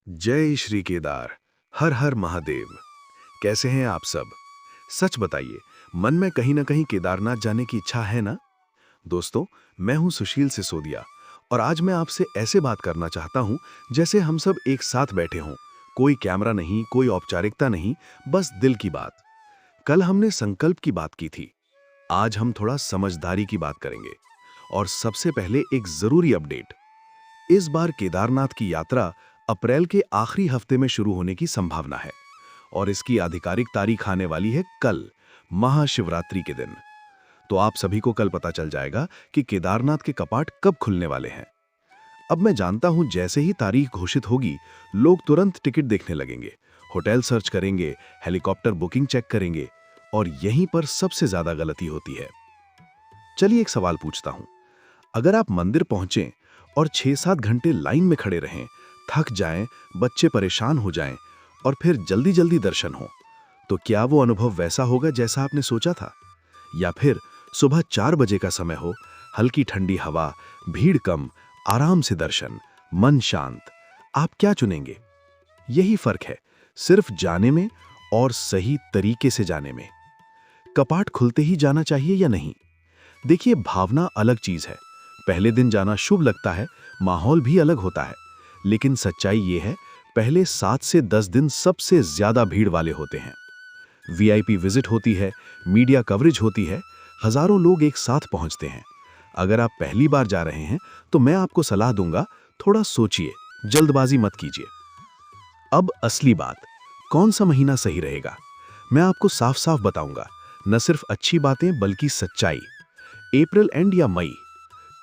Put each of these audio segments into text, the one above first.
जय श्री केदार। हर हर महादेव। कैसे हैं आप सब? सच बताइए, मन में कहीं ना कहीं केदारनाथ जाने की इच्छा है ना? दोस्तों, मैं हूं सुशील सिसोदिया और आज मैं आपसे ऐसे बात करना चाहता हूं जैसे हम सब एक साथ बैठे हों। कोई कैमरा नहीं, कोई औपचारिकता नहीं, बस दिल की बात। कल हमने संकल्प की बात की थी, आज हम थोड़ा समझदारी की बात करेंगे। और सबसे पहले एक जरूरी अपडेट। इस बार केदारनाथ की यात्रा अप्रैल के आखिरी हफ्ते में शुरू होने की संभावना है और इसकी आधिकारिक तारीख आने वाली है कल, महाशिवरात्रि के दिन। तो आप सभी को कल पता चल जाएगा कि केदारनाथ के कपाट कब खुलने वाले हैं। अब मैं जानता हूं, जैसे ही तारीख घोषित होगी, लोग तुरंत टिकट देखने लगेंगे, होटल सर्च करेंगे, हेलीकॉप्टर बुकिंग चेक करेंगे और यहीं पर सबसे ज्यादा गलती होती है। चलिए एक सवाल पूछता हूं। अगर आप मंदिर पहुंचें और 6-7 घंटे लाइन में खड़े रहें, थक जाएं, बच्चे परेशान हो जाएं और फिर जल्दी जल्दी दर्शन हो, तो क्या वो अनुभव वैसा होगा जैसा आपने सोचा था? या फिर सुबह 4 बजे का समय हो, हल्की ठंडी हवा, भीड़ कम, आराम से दर्शन, मन शांत, आप क्या चुनेंगे? यही फर्क है, सिर्फ जाने में और सही तरीके से जाने में। कपाट खुलते ही जाना चाहिए या नहीं? देखिए, भावना अलग चीज है। पहले दिन जाना शुभ लगता है, माहौल भी अलग होता है, लेकिन सच्चाई ये है, पहले 7 से 10 दिन सबसे ज्यादा भीड़ वाले होते हैं। वीआईपी विजिट होती है, मीडिया कवरेज होती है, हजारों लोग एक साथ पहुंचते हैं। अगर आप पहली बार जा रहे हैं तो मैं आपको सलाह दूंगा, थोड़ा सोचिए, जल्दबाजी मत कीजिए। अब असली बात, कौन सा महीना सही रहेगा? मैं आपको साफ साफ बताऊंगा, न सिर्फ अच्छी बातें बल्कि सच्चाई। अप्रैल एंड या मई,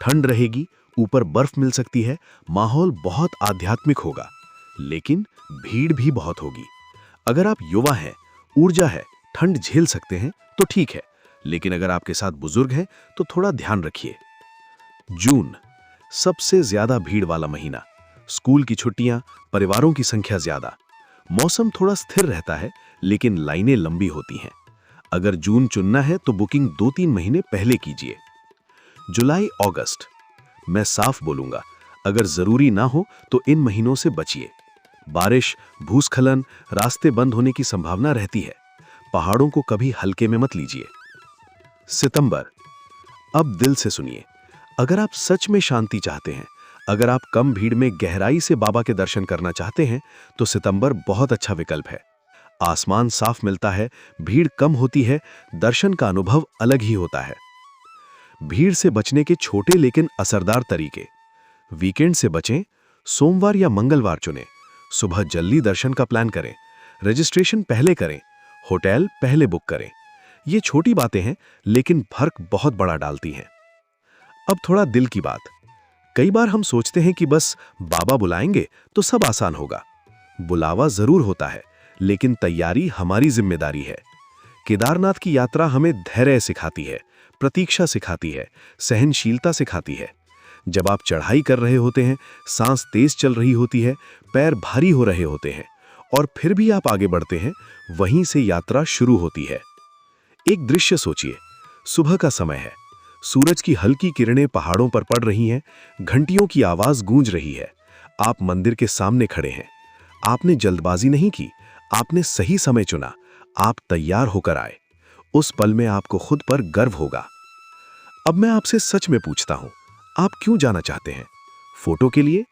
ठंड रहेगी, ऊपर बर्फ मिल सकती है, माहौल बहुत आध्यात्मिक होगा, लेकिन भीड़ भी बहुत होगी। अगर आप युवा हैं, ऊर्जा है, ठंड झेल सकते हैं तो ठीक है, लेकिन अगर आपके साथ बुजुर्ग हैं तो थोड़ा ध्यान रखिए। जून, सबसे ज्यादा भीड़ वाला महीना। स्कूल की छुट्टियां, परिवारों की संख्या ज्यादा। मौसम थोड़ा स्थिर रहता है, लेकिन लाइनें लंबी होती हैं। अगर जून चुनना है तो बुकिंग 2-3 महीने पहले कीजिए। जुलाई अगस्त, मैं साफ बोलूंगा, अगर जरूरी ना हो तो इन महीनों से बचिए। बारिश, भूस्खलन, रास्ते बंद होने की संभावना रहती है। पहाड़ों को कभी हल्के में मत लीजिए। सितंबर, अब दिल से सुनिए, अगर आप सच में शांति चाहते हैं, अगर आप कम भीड़ में गहराई से बाबा के दर्शन करना चाहते हैं, तो सितंबर बहुत अच्छा विकल्प है। आसमान साफ मिलता है, भीड़ कम होती है, दर्शन का अनुभव अलग ही होता है। भीड़ से बचने के छोटे लेकिन असरदार तरीके। वीकेंड से बचें, सोमवार या मंगलवार चुनें, सुबह जल्दी दर्शन का प्लान करें, रजिस्ट्रेशन पहले करें, होटल पहले बुक करें। ये छोटी बातें हैं, लेकिन फर्क बहुत बड़ा डालती हैं। अब थोड़ा दिल की बात। कई बार हम सोचते हैं कि बस बाबा बुलाएंगे तो सब आसान होगा। बुलावा जरूर होता है, लेकिन तैयारी हमारी जिम्मेदारी है। केदारनाथ की यात्रा हमें धैर्य सिखाती है, प्रतीक्षा सिखाती है, सहनशीलता सिखाती है। जब आप चढ़ाई कर रहे होते हैं, सांस तेज चल रही होती है, पैर भारी हो रहे होते हैं और फिर भी आप आगे बढ़ते हैं, वहीं से यात्रा शुरू होती है। एक दृश्य सोचिए, सुबह का समय है, सूरज की हल्की किरणें पहाड़ों पर पड़ रही हैं, घंटियों की आवाज गूंज रही है। आप मंदिर के सामने खड़े हैं। आपने जल्दबाजी नहीं की, आपने सही समय चुना, आप तैयार होकर आए। उस पल में आपको खुद पर गर्व होगा। अब मैं आपसे सच में पूछता हूं, आप क्यों जाना चाहते हैं? फोटो के लिए,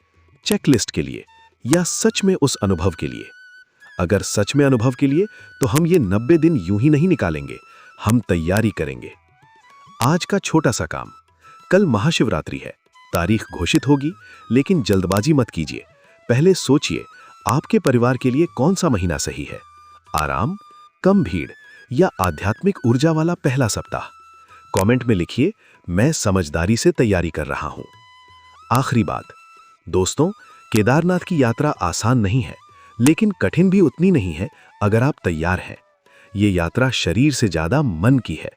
चेकलिस्ट के लिए, या सच में उस अनुभव के लिए? अगर सच में अनुभव के लिए, तो हम ये 90 दिन यूं ही नहीं निकालेंगे, हम तैयारी करेंगे। आज का छोटा सा काम, कल महाशिवरात्रि है, तारीख घोषित होगी, लेकिन जल्दबाजी मत कीजिए। पहले सोचिए, आपके परिवार के लिए कौन सा महीना सही है? आराम, कम भीड़ या आध्यात्मिक ऊर्जा वाला पहला सप्ताह? कमेंट में लिखिए, मैं समझदारी से तैयारी कर रहा हूं। आखिरी बात, दोस्तों, केदारनाथ की यात्रा आसान नहीं है, लेकिन कठिन भी उतनी नहीं है अगर आप तैयार हैं। ये यात्रा शरीर से ज्यादा मन की है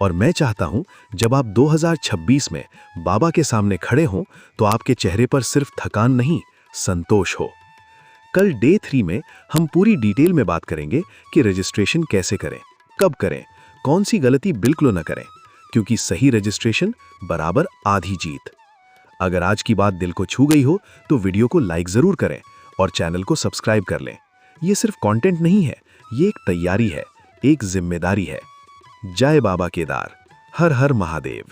और मैं चाहता हूं, जब आप 2026 में बाबा के सामने खड़े हों, तो आपके चेहरे पर सिर्फ थकान नहीं, संतोष हो। कल डे 3 में हम पूरी डिटेल में बात करेंगे कि रजिस्ट्रेशन कैसे करें, कब करें, कौन सी गलती बिल्कुल न करें, क्योंकि सही रजिस्ट्रेशन बराबर आधी जीत। अगर आज की बात दिल को छू गई हो तो वीडियो को लाइक जरूर करें और चैनल को सब्सक्राइब कर लें। ये सिर्फ कंटेंट नहीं है, ये एक तैयारी है, एक जिम्मेदारी है। जय बाबा केदार। हर हर महादेव।